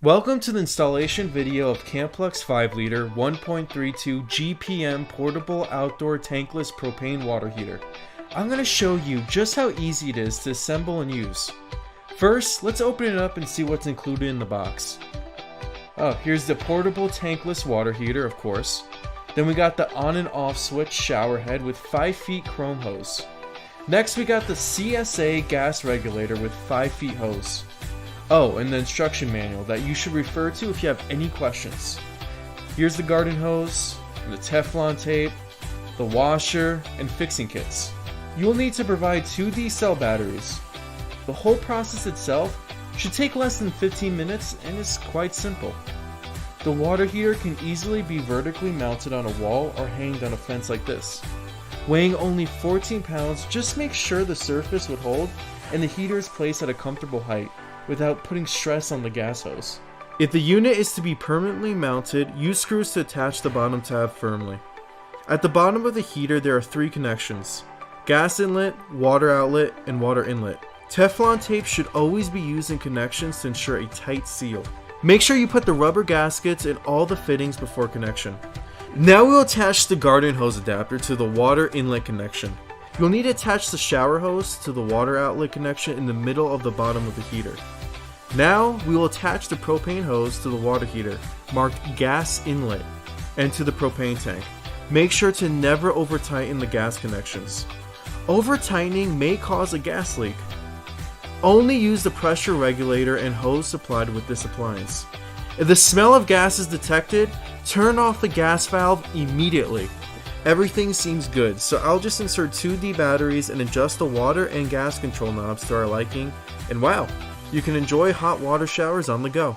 Welcome to the installation video of camplux 5-liter 1.32 GPM portable outdoor tankless propane water heater. I'm going to show you just how easy it is to assemble and use. First, let's open it up and see what's included in the box. Oh, here's the portable tankless water heater, of course. Then we got the on and off switch shower head with 5 feet chrome hose. Next we got the CSA gas regulator with 5 feet hose. Oh, and the instruction manual that you should refer to if you have any questions. Here's the garden hose, and the Teflon tape, the washer, and fixing kits. You'll need to provide 2 D-cell batteries. The whole process itself should take less than 15 minutes and is quite simple. The water heater can easily be vertically mounted on a wall or hanged on a fence like this. Weighing only 14 pounds, just make sure the surface would hold and the heater is placed at a comfortable height without putting stress on the gas hose. If the unit is to be permanently mounted, use screws to attach the bottom tab firmly. At the bottom of the heater there are 3 connections: gas inlet, water outlet, and water inlet. Teflon tape should always be used in connections to ensure a tight seal. Make sure you put the rubber gaskets in all the fittings before connection. Now we'll attach the garden hose adapter to the water inlet connection. You'll need to attach the shower hose to the water outlet connection in the middle of the bottom of the heater. Now we will attach the propane hose to the water heater, marked gas inlet, and to the propane tank. Make sure to never over tighten the gas connections. Over tightening may cause a gas leak. Only use the pressure regulator and hose supplied with this appliance. If the smell of gas is detected, turn off the gas valve immediately. Everything seems good, so I'll just insert 2D batteries and adjust the water and gas control knobs to our liking, and wow, you can enjoy hot water showers on the go.